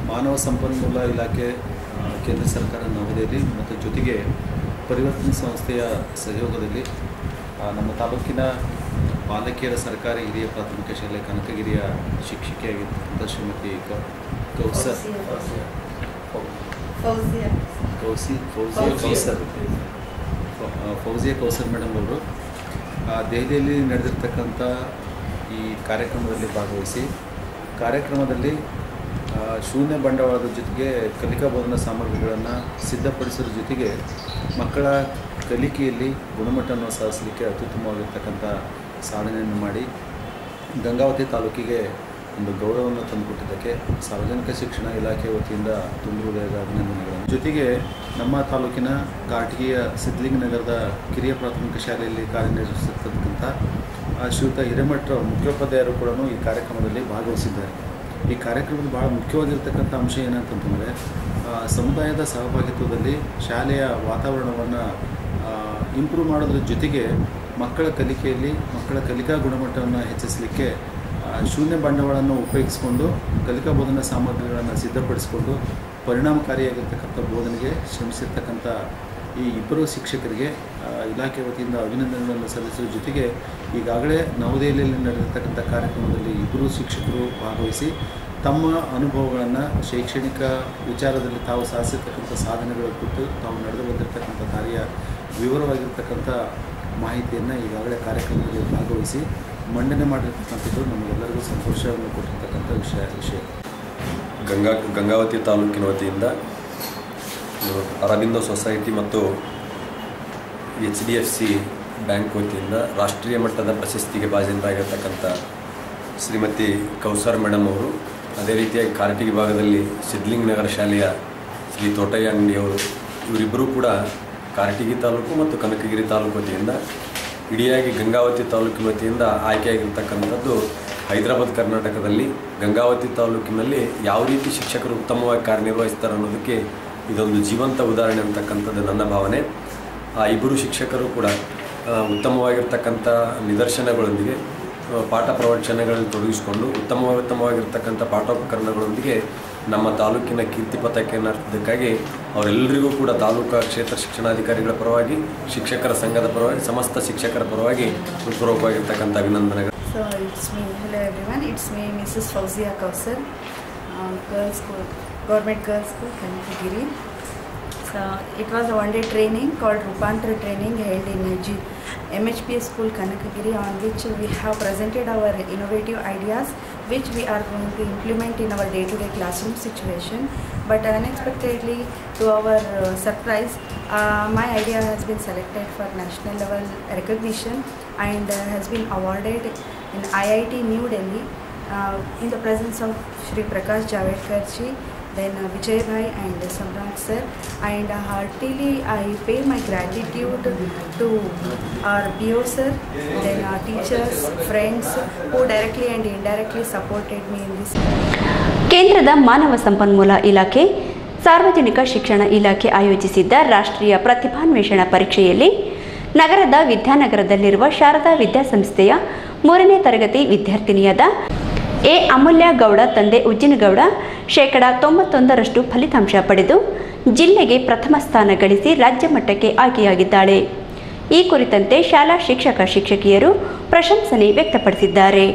ಮಾನವ ಸಂಪನ್ಮೂಲ ಇಲಾಖೆ ಕೇಂದ್ರ ಸರ್ಕಾರ ನವದೆಹಲಿ ಮತ್ತು ಜೊತೆಗೆ ಪರಿವರ್ತನೆ ಸಂಸ್ಥೆಯ ಸಹಯೋಗದಲ್ಲಿ ನಮ್ಮ ತಾಲೂಕಿನ ಬಾಲಕಿಯರ ಸರ್ಕಾರಿ ಹಿರಿಯ ಪ್ರಾಥಮಿಕ ಶಾಲೆ ಕನಕಗಿರಿಯ ಶಿಕ್ಷಕಿಯಾಗಿರ್ತಕ್ಕಂಥ ಶ್ರೀಮತಿ ಫೌಜಿಯಾ ಕೌಸರ್ ಮೇಡಮ್ ಅವರು ದೆಹಲಿಯಲ್ಲಿ ನಡೆದಿರ್ತಕ್ಕಂಥ ಈ ಕಾರ್ಯಕ್ರಮದಲ್ಲಿ ಭಾಗವಹಿಸಿ ಕಾರ್ಯಕ್ರಮದಲ್ಲಿ ಶೂನ್ಯ ಬಂಡವಾಳದ ಜೊತೆಗೆ ಕಲಿಕಾ ಬೋಧನಾ ಸಾಮಗ್ರಿಗಳನ್ನು ಸಿದ್ಧಪಡಿಸೋದ್ರ ಜೊತೆಗೆ ಮಕ್ಕಳ ಕಲಿಕೆಯಲ್ಲಿ ಗುಣಮಟ್ಟವನ್ನು ಸಾಧಿಸಲಿಕ್ಕೆ ಅತ್ಯುತ್ತಮವಾಗಿರ್ತಕ್ಕಂಥ ಸಾಧನೆಯನ್ನು ಮಾಡಿ ಗಂಗಾವತಿ ತಾಲೂಕಿಗೆ ಒಂದು ಗೌರವವನ್ನು ತಂದುಕೊಟ್ಟಿದ್ದಕ್ಕೆ ಸಾರ್ವಜನಿಕ ಶಿಕ್ಷಣ ಇಲಾಖೆ ವತಿಯಿಂದ ತುಂಬ ಹೃದಯದ ಅಭಿನಂದನೆಗಳನ್ನು. ಜೊತೆಗೆ ನಮ್ಮ ತಾಲೂಕಿನ ಕಾಟಗಿಯ ಸಿದ್ಧಲಿಂಗನಗರದ ಕಿರಿಯ ಪ್ರಾಥಮಿಕ ಶಾಲೆಯಲ್ಲಿ ಕಾರ್ಯನಿರ್ವಹಿಸಿರ್ತಕ್ಕಂಥ ಶ್ರೀಯುತ ಹಿರೇಮಠ ಮುಖ್ಯೋಪಾಧ್ಯಾಯರು ಕೂಡ ಈ ಕಾರ್ಯಕ್ರಮದಲ್ಲಿ ಭಾಗವಹಿಸಿದ್ದಾರೆ. ಈ ಕಾರ್ಯಕ್ರಮದ ಭಾಳ ಮುಖ್ಯವಾಗಿರ್ತಕ್ಕಂಥ ಅಂಶ ಏನಂತಂತಂದರೆ ಸಮುದಾಯದ ಸಹಭಾಗಿತ್ವದಲ್ಲಿ ಶಾಲೆಯ ವಾತಾವರಣವನ್ನು ಇಂಪ್ರೂವ್ ಮಾಡೋದ್ರ ಜೊತೆಗೆ ಮಕ್ಕಳ ಕಲಿಕೆಯಲ್ಲಿ ಮಕ್ಕಳ ಕಲಿಕಾ ಗುಣಮಟ್ಟವನ್ನು ಹೆಚ್ಚಿಸಲಿಕ್ಕೆ ಶೂನ್ಯ ಬಂಡವಾಳವನ್ನು ಉಪಯೋಗಿಸಿಕೊಂಡು ಕಲಿಕಾ ಬೋಧನಾ ಸಾಮಗ್ರಿಗಳನ್ನು ಸಿದ್ಧಪಡಿಸಿಕೊಂಡು ಪರಿಣಾಮಕಾರಿಯಾಗಿರ್ತಕ್ಕಂಥ ಬೋಧನೆಗೆ ಶ್ರಮಿಸಿರ್ತಕ್ಕಂಥ ಈ ಇಬ್ಬರು ಶಿಕ್ಷಕರಿಗೆ ಇಲಾಖೆ ವತಿಯಿಂದ ಅಭಿನಂದನೆಗಳನ್ನು ಸಲ್ಲಿಸುವ ಜೊತೆಗೆ ಈಗಾಗಲೇ ನವದೆಹಲಿಯಲ್ಲಿ ನಡೆದಿರ್ತಕ್ಕಂಥ ಕಾರ್ಯಕ್ರಮದಲ್ಲಿ ಇಬ್ಬರು ಶಿಕ್ಷಕರು ಭಾಗವಹಿಸಿ ತಮ್ಮ ಅನುಭವಗಳನ್ನು ಶೈಕ್ಷಣಿಕ ವಿಚಾರದಲ್ಲಿ ತಾವು ಸಾಧಿಸಿರ್ತಕ್ಕಂಥ ಸಾಧನೆಗಳ ಕುರಿತು ತಾವು ನಡೆದು ಬಂದಿರತಕ್ಕಂಥ ಕಾರ್ಯ ವಿವರವಾಗಿರ್ತಕ್ಕಂಥ ಮಾಹಿತಿಯನ್ನು ಈಗಾಗಲೇ ಕಾರ್ಯಕ್ರಮದಲ್ಲಿ ಭಾಗವಹಿಸಿ ಮಂಡನೆ ಮಾಡಿರ್ತಕ್ಕಂಥದ್ದು ನಮಗೆಲ್ಲರಿಗೂ ಸಂತೋಷವನ್ನು ಕೊಟ್ಟಿರ್ತಕ್ಕಂಥ ವಿಷಯ. ಗಂಗಾವತಿ ತಾಲೂಕಿನ ವತಿಯಿಂದ ಅರಬಿಂದೋ ಸೊಸೈಟಿ ಮತ್ತು HDFC ಬ್ಯಾಂಕ್ ವತಿಯಿಂದ ರಾಷ್ಟ್ರೀಯ ಮಟ್ಟದ ಪ್ರಶಸ್ತಿಗೆ ಭಾಜನರಾಗಿರ್ತಕ್ಕಂಥ ಶ್ರೀಮತಿ ಕೌಸರ್ ಮೇಡಮ್ ಅವರು, ಅದೇ ರೀತಿಯಾಗಿ ಕಾರಟಗಿ ಭಾಗದಲ್ಲಿ ಸಿದ್ಲಿಂಗ್ ನಗರ ಶಾಲೆಯ ಶ್ರೀ ತೋಟಯ್ಯ ಅಂಗಡಿಯವರು, ಇವರಿಬ್ಬರೂ ಕೂಡ ಕಾರಟಗಿ ತಾಲೂಕು ಮತ್ತು ಕನಕಗಿರಿ ತಾಲೂಕು ವತಿಯಿಂದ, ಇಡಿಯಾಗಿ ಗಂಗಾವತಿ ತಾಲೂಕಿನ ವತಿಯಿಂದ ಆಯ್ಕೆಯಾಗಿರ್ತಕ್ಕಂಥದ್ದು ಹೈದರಾಬಾದ್ ಕರ್ನಾಟಕದಲ್ಲಿ ಗಂಗಾವತಿ ತಾಲೂಕಿನಲ್ಲಿ ಯಾವ ರೀತಿ ಶಿಕ್ಷಕರು ಉತ್ತಮವಾಗಿ ಕಾರ್ಯನಿರ್ವಹಿಸ್ತಾರೆ ಅನ್ನೋದಕ್ಕೆ ಇದೊಂದು ಜೀವಂತ ಉದಾಹರಣೆ ಅಂತಕ್ಕಂಥದ್ದು ನನ್ನ ಭಾವನೆ. ಆ ಇಬ್ಬರು ಶಿಕ್ಷಕರು ಕೂಡ ಉತ್ತಮವಾಗಿರ್ತಕ್ಕಂಥ ನಿದರ್ಶನಗಳೊಂದಿಗೆ ಪಾಠ ಪ್ರವಚನಗಳಲ್ಲಿ ತೊಡಗಿಸಿಕೊಂಡು ಉತ್ತಮವಾಗಿರ್ತಕ್ಕಂಥ ಪಾಠೋಪಕರಣಗಳೊಂದಿಗೆ ನಮ್ಮ ತಾಲೂಕಿನ ಕೀರ್ತಿ ಪತಾಕೆಯನ್ನು ಅರ್ಥದಕ್ಕಾಗಿ ಅವರೆಲ್ಲರಿಗೂ ಕೂಡ ತಾಲೂಕಾ ಕ್ಷೇತ್ರ ಶಿಕ್ಷಣಾಧಿಕಾರಿಗಳ ಪರವಾಗಿ, ಶಿಕ್ಷಕರ ಸಂಘದ ಪರವಾಗಿ, ಸಮಸ್ತ ಶಿಕ್ಷಕರ ಪರವಾಗಿ ಹೃತ್ಪೂರ್ವಕವಾಗಿರ್ತಕ್ಕಂಥ ಅಭಿನಂದನೆಗಳು. So it's me. Hello everyone. It's me, Mrs. Fauzia Kausar, Girls School, Government Girls School, Kanakagiri. So it was a one-day training called Rupantra training held in MHPS School, Kanakagiri, on which we have presented our innovative ideas, which we are going to implement in our day-to-day classroom situation. But unexpectedly, to our surprise, my idea has been selected for national level recognition and has been awarded in IIT New Delhi in the presence of Shri Prakash Javadekar ji, then Vijay Bhai and Samrat sir, and heartily I pay my gratitude to our BO sir, then our teachers, friends who directly and indirectly supported me in this. ಕೇಂದ್ರದ ಮಾನವ ಸಂಪನ್ಮೂಲ ಇಲಾಖೆ, ಸಾರ್ವಜನಿಕ ಶಿಕ್ಷಣ ಇಲಾಖೆ ಆಯೋಜಿಸಿದ್ದ ರಾಷ್ಟ್ರೀಯ ಪ್ರತಿಭಾನ್ವೇಷಣಾ ಪರೀಕ್ಷೆಯಲ್ಲಿ ನಗರದ ವಿದ್ಯಾನಗರದಲ್ಲಿರುವ ಶಾರದಾ ವಿದ್ಯಾಸಂಸ್ಥೆಯ 3ನೇ ತರಗತಿ ವಿದ್ಯಾರ್ಥಿನಿಯಾದ ಎ ಅಮೂಲ್ಯ ಗೌಡ ತಂದೆ ಉಜ್ಜಿನಗೌಡ 91% ಫಲಿತಾಂಶ ಪಡೆದು ಜಿಲ್ಲೆಗೆ ಪ್ರಥಮ ಸ್ಥಾನ ಗಳಿಸಿ ರಾಜ್ಯ ಮಟ್ಟಕ್ಕೆ ಆಯ್ಕೆಯಾಗಿದ್ದಾಳೆ. ಈ ಕುರಿತಂತೆ ಶಾಲಾ ಶಿಕ್ಷಕಿಯರು ಪ್ರಶಂಸನೆ ವ್ಯಕ್ತಪಡಿಸಿದ್ದಾರೆ.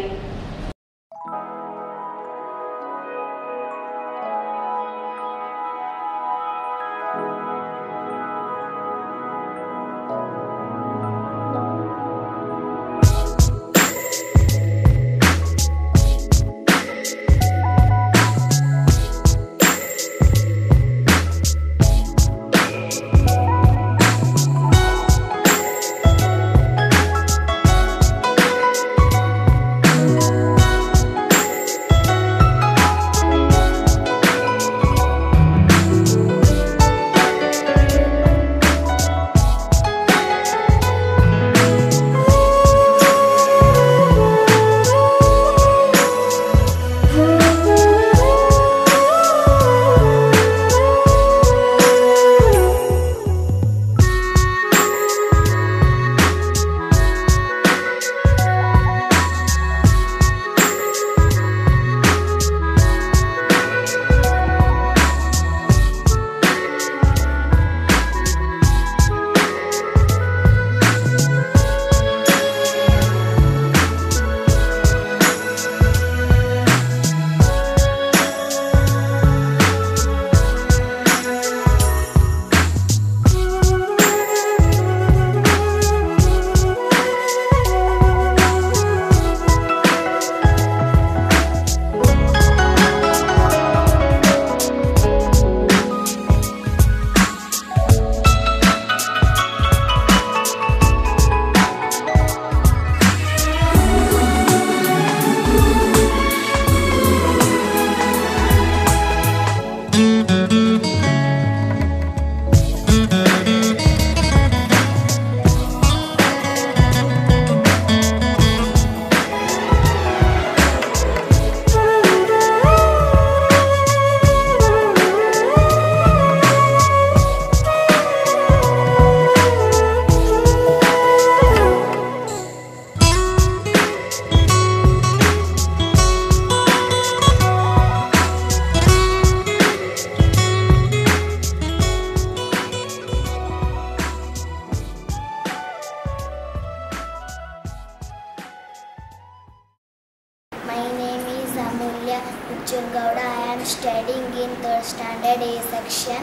Gowda. I am studying in 3rd standard A section,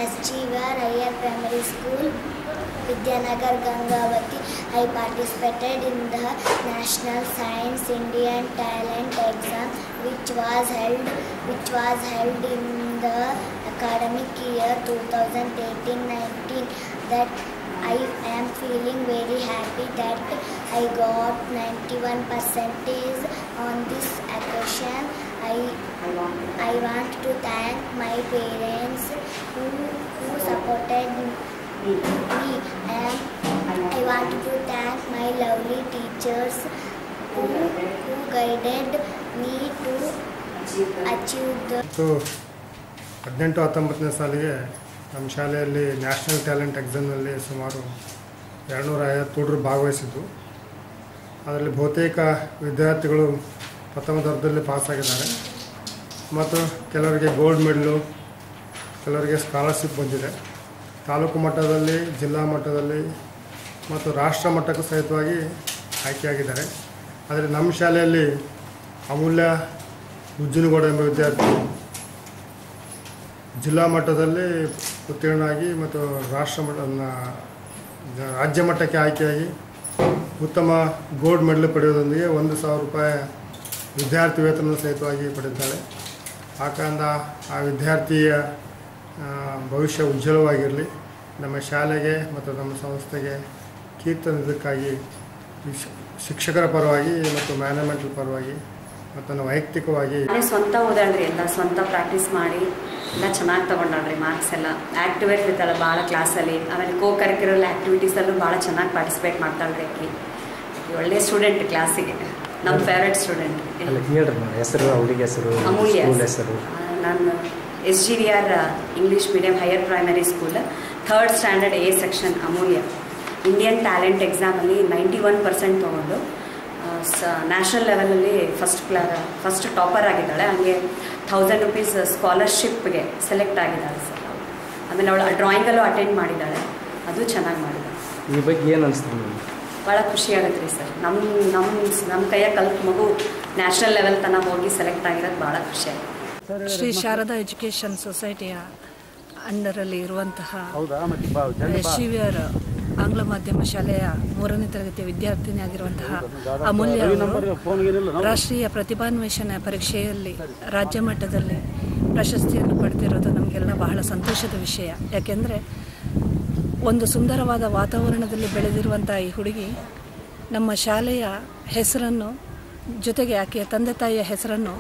SGVR Higher Primary School. Vidyanagar Gangavati. I participated in the National Science Indian Talent Exam, which was held in the academic year 2018-19. That I am feeling very happy that I got 91% on this occasion. I want to thank my parents who supported me, and I want to thank my lovely teachers who guided me to achieve the. 18-19 ಸಾಲಿಗೆ ನಮ್ಮ ಶಾಲೆಯಲ್ಲಿ national talent ಎಕ್ಸಾಮ್ನಲ್ಲಿ ಸುಮಾರು 250 ಹುಡುಗರು ಭಾಗವಹಿಸಿದ್ದು. ಅದರಲ್ಲಿ ಬಹುತೇಕ ವಿದ್ಯಾರ್ಥಿಗಳು ಪ್ರಥಮ ದರ್ಜೆಯಲ್ಲಿ ಪಾಸಾಗಿದ್ದಾರೆ ಮತ್ತು ಕೆಲವರಿಗೆ ಗೋಲ್ಡ್ ಮೆಡಲು, ಕೆಲವರಿಗೆ ಸ್ಕಾಲರ್ಶಿಪ್ ಬಂದಿದೆ. ತಾಲೂಕು ಮಟ್ಟದಲ್ಲಿ, ಜಿಲ್ಲಾ ಮಟ್ಟದಲ್ಲಿ ಮತ್ತು ರಾಷ್ಟ್ರ ಮಟ್ಟಕ್ಕೂ ಸಹಿತವಾಗಿ ಆಯ್ಕೆಯಾಗಿದ್ದಾರೆ. ಆದರೆ ನಮ್ಮ ಶಾಲೆಯಲ್ಲಿ ಅಮೂಲ್ಯ ಉಜ್ಜಿನಗೌಡ ಎಂಬ ವಿದ್ಯಾರ್ಥಿ ಜಿಲ್ಲಾ ಮಟ್ಟದಲ್ಲಿ ಉತ್ತೀರ್ಣರಾಗಿ ಮತ್ತು ರಾಜ್ಯ ಮಟ್ಟಕ್ಕೆ ಆಯ್ಕೆಯಾಗಿ ಉತ್ತಮ ಗೋಲ್ಡ್ ಮೆಡಲ್ ಪಡೆಯೋದೊಂದಿಗೆ 1,000 ರೂಪಾಯಿ ವಿದ್ಯಾರ್ಥಿ ವೇತನ ಸಹಿತವಾಗಿ ಪಡೆದಿದ್ದಾಳೆ. ಆ ಕಾರಣ ಆ ವಿದ್ಯಾರ್ಥಿಯ ಭವಿಷ್ಯ ಉಜ್ವಲವಾಗಿರಲಿ, ನಮ್ಮ ಶಾಲೆಗೆ ಮತ್ತು ನಮ್ಮ ಸಂಸ್ಥೆಗೆ ಕೀರ್ತನದಕ್ಕಾಗಿ ಶಿಕ್ಷಕರ ಪರವಾಗಿ ಮತ್ತು ಮ್ಯಾನೇಜ್ಮೆಂಟ್ ಪರವಾಗಿ ಮತ್ತು ನಾನು ವೈಯಕ್ತಿಕವಾಗಿ ಸ್ವಂತ ಓದಾಳ್ರಿ, ಎಲ್ಲ ಸ್ವಂತ ಪ್ರಾಕ್ಟೀಸ್ ಮಾಡಿ ಎಲ್ಲ ಚೆನ್ನಾಗಿ ತೊಗೊಂಡಾಳ್ರಿ. ಮಾರ್ಕ್ಸ್ ಎಲ್ಲ ಆ್ಯಕ್ಟಿವ್ ಇರ್ತಿದ್ದಲ್ಲ ಭಾಳ ಕ್ಲಾಸಲ್ಲಿ. ಆಮೇಲೆ ಕರಿಕ್ಯುಲರ್ ಆ್ಯಕ್ಟಿವಿಟೀಸಲ್ಲೂ ಭಾಳ ಚೆನ್ನಾಗಿ ಪಾರ್ಟಿಸಿಪೇಟ್ ಮಾಡ್ತಾಳ್ರಿ. ಆಕೆ ಒಳ್ಳೆಯ ಸ್ಟೂಡೆಂಟ್ ಕ್ಲಾಸಿಗೆ, ನಮ್ಮ ಫೇವ್ರೆಟ್ ಸ್ಟೂಡೆಂಟ್. ಹೆಸರು, ಅವಳಿಗೆ ಹೆಸರು, ಅಮೂಲ್ಯ ಹೆಸರು. ನಾನು SGVR English medium higher primary school 3rd standard A section. Amulya Indian talent ಎಕ್ಸಾಮಲ್ಲಿ 91% ತೊಗೊಂಡು ನ್ಯಾಷನಲ್ ಲೆವೆಲಲ್ಲಿ ಫಸ್ಟ್ ಟಾಪರ್ ಆಗಿದ್ದಾಳೆ. ಹಾಗೆ 1000 ರೂಪೀಸ್ ಸ್ಕಾಲರ್ಶಿಪ್ಗೆ ಸೆಲೆಕ್ಟ್ ಆಗಿದ್ದಾಳೆ ಸರ್. ಆಮೇಲೆ ಅವಳು ಡ್ರಾಯಿಂಗಲ್ಲೂ ಅಟೆಂಡ್ ಮಾಡಿದ್ದಾಳೆ, ಅದು ಚೆನ್ನಾಗಿ ಮಾಡಿದ್ದಾಳೆ. ಈ ಬಗ್ಗೆ ಏನು ಅನಿಸ್ತು? ಭಾಳ ಖುಷಿ ಆಗುತ್ತೆ ರೀ ಸರ್. ನಮ್ಮ ಕೈಯಾಗ ಕಲ್ತು ಮಗು ನ್ಯಾಷನಲ್ ಲೆವೆಲ್ ತನಕ ಹೋಗಿ ಸೆಲೆಕ್ಟ್ ಆಗಿರೋದು ಭಾಳ ಖುಷಿ ಆಗುತ್ತೆ. ಶ್ರೀ ಶಾರದಾ ಎಜುಕೇಷನ್ ಸೊಸೈಟಿಯ ಅಂಡರಲ್ಲಿ ಇರುವಂತಹ SGVR ಆಂಗ್ಲ ಮಾಧ್ಯಮ ಶಾಲೆಯ 3ನೇ ತರಗತಿಯ ವಿದ್ಯಾರ್ಥಿನಿ ಆಗಿರುವಂತಹ ಅಮೂಲ್ಯ ಅವರು ರಾಷ್ಟ್ರೀಯ ಪ್ರತಿಭಾನ್ವೇಷಣೆ ಪರೀಕ್ಷೆಯಲ್ಲಿ ರಾಜ್ಯ ಮಟ್ಟದಲ್ಲಿ ಪ್ರಶಸ್ತಿಯನ್ನು ಪಡೆದಿರೋದು ನಮಗೆಲ್ಲ ಬಹಳ ಸಂತೋಷದ ವಿಷಯ. ಯಾಕೆಂದರೆ ಒಂದು ಸುಂದರವಾದ ವಾತಾವರಣದಲ್ಲಿ ಬೆಳೆದಿರುವಂಥ ಈ ಹುಡುಗಿ ನಮ್ಮ ಶಾಲೆಯ ಹೆಸರನ್ನು, ಜೊತೆಗೆ ಆಕೆಯ ತಂದೆ ತಾಯಿಯ ಹೆಸರನ್ನು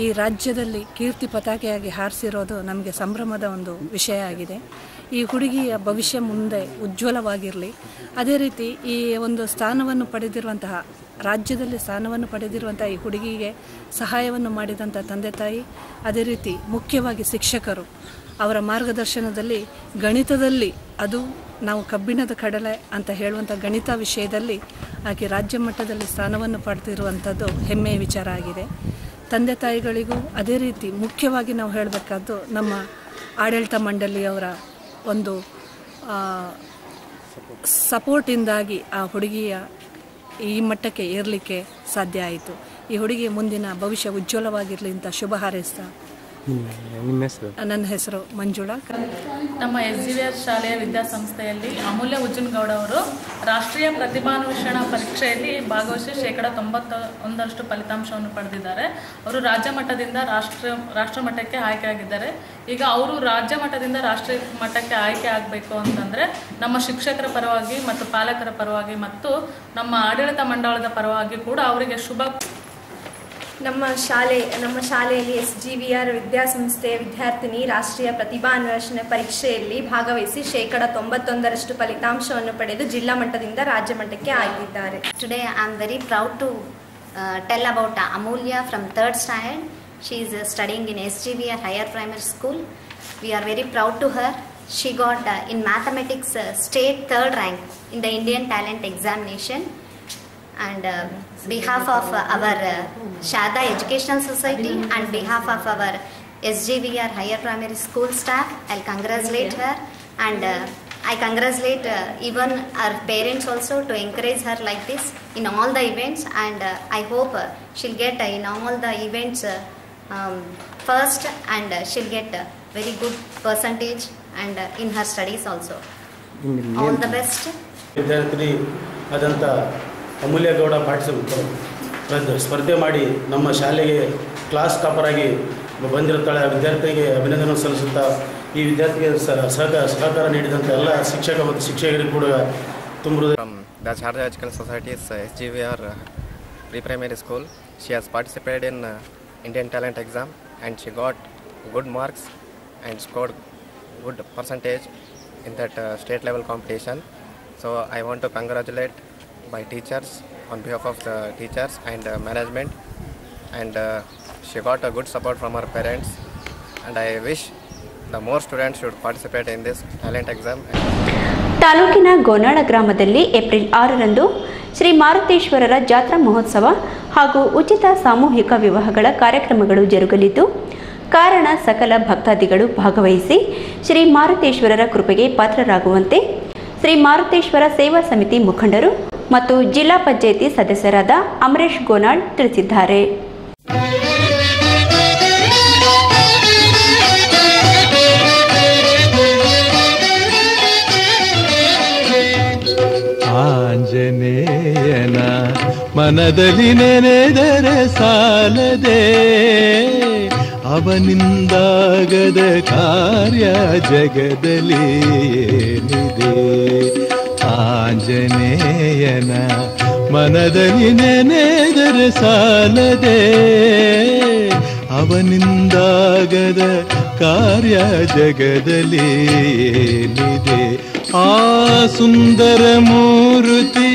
ಈ ರಾಜ್ಯದಲ್ಲಿ ಕೀರ್ತಿ ಪತಾಕೆಯಾಗಿ ಹಾರಿಸಿರೋದು ನಮಗೆ ಸಂಭ್ರಮದ ಒಂದು ವಿಷಯ ಆಗಿದೆ. ಈ ಹುಡುಗಿಯ ಭವಿಷ್ಯ ಮುಂದೆ ಉಜ್ವಲವಾಗಿರಲಿ. ಅದೇ ರೀತಿ ಈ ಒಂದು ಸ್ಥಾನವನ್ನು ಪಡೆದಿರುವಂತಹ, ರಾಜ್ಯದಲ್ಲಿ ಸ್ಥಾನವನ್ನು ಪಡೆದಿರುವಂತಹ ಈ ಹುಡುಗಿಗೆ ಸಹಾಯವನ್ನು ಮಾಡಿದಂಥ ತಂದೆ ತಾಯಿ, ಅದೇ ರೀತಿ ಮುಖ್ಯವಾಗಿ ಶಿಕ್ಷಕರು, ಅವರ ಮಾರ್ಗದರ್ಶನದಲ್ಲಿ ಗಣಿತದಲ್ಲಿ, ಅದು ನಾವು ಕಬ್ಬಿಣದ ಕಡಲೆ ಅಂತ ಹೇಳುವಂಥ ಗಣಿತ ವಿಷಯದಲ್ಲಿ ಆಕೆ ರಾಜ್ಯ ಮಟ್ಟದಲ್ಲಿ ಸ್ಥಾನವನ್ನು ಪಡೆದಿರುವಂಥದ್ದು ಹೆಮ್ಮೆಯ ವಿಚಾರ ಆಗಿದೆ. ತಂದೆ ತಾಯಿಗಳಿಗೂ ಅದೇ ರೀತಿ ಮುಖ್ಯವಾಗಿ ನಾವು ಹೇಳಬೇಕಾದ್ದು ನಮ್ಮ ಆಡಳಿತ ಮಂಡಳಿಯವರ ಒಂದು ಸಪೋರ್ಟಿಂದಾಗಿ ಆ ಹುಡುಗಿಯ ಈ ಮಟ್ಟಕ್ಕೆ ಏರಲಿಕ್ಕೆ ಸಾಧ್ಯ ಆಯಿತು. ಈ ಹುಡುಗಿಯ ಮುಂದಿನ ಭವಿಷ್ಯ ಉಜ್ವಲವಾಗಿರಲಿ ಅಂತ ಶುಭ ಹಾರೈಸ್ತಾ ನನ್ನ ಹೆಸರು ಮಂಜುಳಾ. ನಮ್ಮ SGVR ಶಾಲೆಯ ವಿದ್ಯಾಸಂಸ್ಥೆಯಲ್ಲಿ ಅಮೂಲ್ಯ ಉಜ್ಜಿನಗೌಡ ಅವರು ರಾಷ್ಟ್ರೀಯ ಪ್ರತಿಭಾನ್ವೇಷಣಾ ಪರೀಕ್ಷೆಯಲ್ಲಿ ಭಾಗವಹಿಸಿ 91% ಫಲಿತಾಂಶವನ್ನು ಪಡೆದಿದ್ದಾರೆ. ಅವರು ರಾಜ್ಯ ಮಟ್ಟದಿಂದ ರಾಷ್ಟ್ರ ಮಟ್ಟಕ್ಕೆ ಆಯ್ಕೆಯಾಗಿದ್ದಾರೆ. ಈಗ ಅವರು ರಾಜ್ಯ ಮಟ್ಟದಿಂದ ರಾಷ್ಟ್ರೀಯ ಮಟ್ಟಕ್ಕೆ ಆಯ್ಕೆ ಆಗಬೇಕು ಅಂತಂದರೆ ನಮ್ಮ ಶಿಕ್ಷಕರ ಪರವಾಗಿ ಮತ್ತು ಪಾಲಕರ ಪರವಾಗಿ ಮತ್ತು ನಮ್ಮ ಆಡಳಿತ ಮಂಡಳದ ಪರವಾಗಿ ಕೂಡ ಅವರಿಗೆ ಶುಭ. ನಮ್ಮ ಶಾಲೆಯಲ್ಲಿ SGVR ವಿದ್ಯಾಸಂಸ್ಥೆಯ ವಿದ್ಯಾರ್ಥಿನಿ ರಾಷ್ಟ್ರೀಯ ಪ್ರತಿಭಾನ್ವೇಷಣೆ ಪರೀಕ್ಷೆಯಲ್ಲಿ ಭಾಗವಹಿಸಿ 91% ಫಲಿತಾಂಶವನ್ನು ಪಡೆದು ಜಿಲ್ಲಾ ಮಟ್ಟದಿಂದ ರಾಜ್ಯ ಮಟ್ಟಕ್ಕೆ ಆಗಿದ್ದಾರೆ. Today I am very proud to tell about Amulya from 3rd standard. She is studying in SGVR Higher Primary School. We are very proud to her. She got in mathematics state 3rd rank in the Indian Talent Examination. And behalf of our Sharda Educational Society and behalf of our SGVR Higher Primary School staff, I'll congratulate her, and I congratulate even our parents also to encourage her like this in all the events, and I hope she'll get in all the events first, and she'll get very good percentage and in her studies also. All the best. ವಿದ್ಯಾರ್ಥಿನಿ ಆದಂಥ ಅಮೂಲ್ಯ ಗೌಡ ಪಾಟೀಲ್ ಸ್ಪರ್ಧೆ ಮಾಡಿ ನಮ್ಮ ಶಾಲೆಗೆ class topper ಆಗಿ ಬಂದಿರುತ್ತಾಳೆ. ಆ ವಿದ್ಯಾರ್ಥಿಗೆ ಅಭಿನಂದನೆ ಸಲ್ಲಿಸುತ್ತಾ ಈ ವಿದ್ಯಾರ್ಥಿಗೆ ಸಹಕಾರ ನೀಡಿದಂಥ ಎಲ್ಲ ಶಿಕ್ಷಕ ಮತ್ತು ಶಿಕ್ಷಕರಿಗೂ ಕೂಡ ತುಂಬ The Charter Educational Society's SGVR pre-primary school. She has participated in Indian Talent Exam and she got good marks and scored good percentage in that state level competition. So I want to congratulate my teachers on behalf of the teachers and management, and she got a good support from her parents, and I wish the more students should participate in this talent exam. ತಾಲೂಕಿನ ಗೋನಾಳ ಗ್ರಾಮದಲ್ಲಿ April 6ರಂದು Shri ಮಾರುತೇಶ್ವರರ ಜಾತ್ರಾ ಮಹೋತ್ಸವ ಹಾಗೂ ಉಚಿತ ಸಾಮೂಹಿಕ ವಿವಾಹಗಳ ಕಾರ್ಯಕ್ರಮಗಳು ಜರುಗಲಿದ್ದು, ಕಾರಣ ಸಕಲ ಭಕ್ತಾದಿಗಳು ಭಾಗವಹಿಸಿ ಶ್ರೀ ಮಾರುತೇಶ್ವರರ ಕೃಪೆಗೆ ಪಾತ್ರರಾಗುವಂತೆ ಶ್ರೀ ಮಾರುತೇಶ್ವರ ಸೇವಾ ಸಮಿತಿ ಮುಖಂಡರು ಮತ್ತು ಜಿಲ್ಲಾ ಪಂಚಾಯಿತಿ ಸದಸ್ಯರಾದ ಅಮರೇಶ್ ಗೋನಾಳ್ ತಿಳಿಸಿದ್ದಾರೆ. ಆಂಜನೇಯನ ಮನದಲ್ಲಿ ನೆನೆದರೆ ಸಾಲದೆ, ಅವನಿಂದಾಗದ ಕಾರ್ಯ ಜಗದಲ್ಲಿ ಏನಿದೆ. ಆಂಜನೇಯನ ಮನದಲ್ಲಿ ನೆನೆದರೆ ಸಾಲದೆ, ಅವನಿಂದಾಗದ ಕಾರ್ಯ ಜಗದಲ್ಲಿ ಏನಿದೆ. ಆ ಸುಂದರ ಮೂರ್ತಿ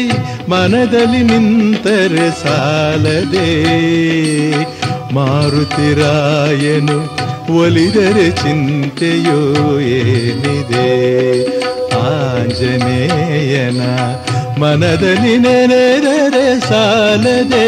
ಮನದಲ್ಲಿ ನಿಂತರೆ ಸಾಲದೆ, ಮಾರುತಿರಾಯನು ಒಲಿದರೆ ಚಿಂತೆಯೋ ಏನಿದೆ. ಆಂಜನೇಯನ ಮನದಲ್ಲಿ ನೆನೆದರೆ ಸಾಲದೆ.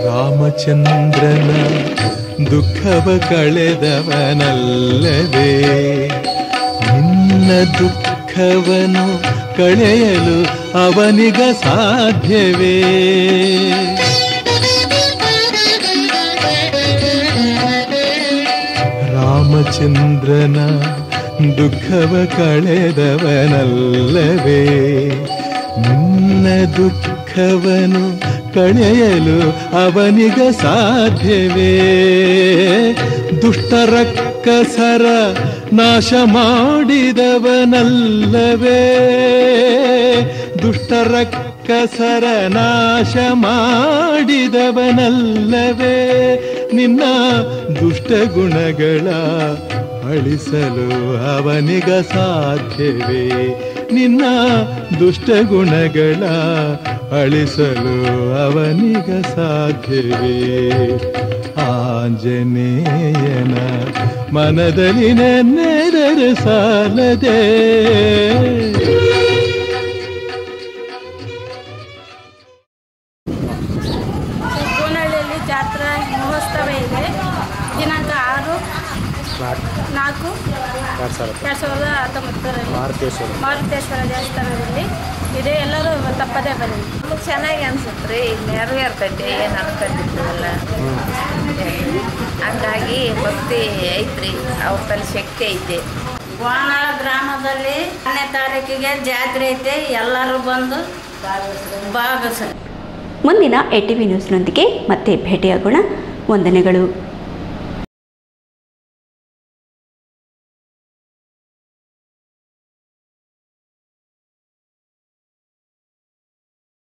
ರಾಮಚಂದ್ರನ ದುಃಖವ ಕಳೆದವನಲ್ಲವೇ, ನಿನ್ನ ದುಃಖವನು ಕಳೆಯಲು ಅವನಿಗ ಸಾಧ್ಯವೇ. ರಾಮಚಂದ್ರನ ದುಃಖವ ಕಳೆದವನಲ್ಲವೇ, ನಿನ್ನ ದುಃಖವನು ಕಳೆಯಲು ಅವನಿಗ ಸಾಧ್ಯವೇ. ದುಷ್ಟರಕ್ಕಸರ ನಾಶ ಮಾಡಿದವನಲ್ಲವೇ, ದುಷ್ಟರಕ್ಕಸರ ನಾಶ ಮಾಡಿದವನಲ್ಲವೇ. ನಿನ್ನ ದುಷ್ಟ ಗುಣಗಳ ಅಳಿಸಲು ಅವನಿಗ ಸಾಧ್ಯವೇ. ನಿನ್ನ ದುಷ್ಟ ಗುಣಗಳ ಅಳಿಸಲು ಅವನಿಗ ಸಾಧ್ಯವೇ. ಆಂಜನೇಯನ ಮನದಲ್ಲಿ ನೆನೆದರೆ ಸಾಲದೆ. ಗೋನಹಳ್ಳಿಯಲ್ಲಿ ಜಾತ್ರಾ ಮಹೋತ್ಸವ ಇದೆ. ದಿನಾಂಕ 6/4/2019 ಮಾರುತೇಶ್ವರ ದೇವಸ್ಥಾನದಲ್ಲಿ ಇದೆ. ಎಲ್ಲರೂ ತಪ್ಪದೇ ಬನ್ನಿ. ನಮಗೆ ಚೆನ್ನಾಗಿ ಅನ್ಸುತ್ತೆ ರೀ. ನೆರವೇರ್ತೈತೆ ಏನು ಅನ್ಕೊಂಡಿರ್ತೀವಲ್ಲ, ಹಂಗಾಗಿ ಭಕ್ತಿ ಐತ್ರಿ. ಅವ್ರ ತಲೆ ಶಕ್ತಿ ಐತೆ. ಗೋನಾಳ ಗ್ರಾಮದಲ್ಲಿ 10ನೇ ತಾರೀಕಿಗೆ ಜಾತ್ರೆ ಐತೆ. ಎಲ್ಲರೂ ಬಂದು ಭಾಗವಹಿಸಿ. ಮುಂದಿನ ATV ನ್ಯೂಸ್ನೊಂದಿಗೆ ಮತ್ತೆ ಭೇಟಿಯಾಗೋಣ. ವಂದನೆಗಳು.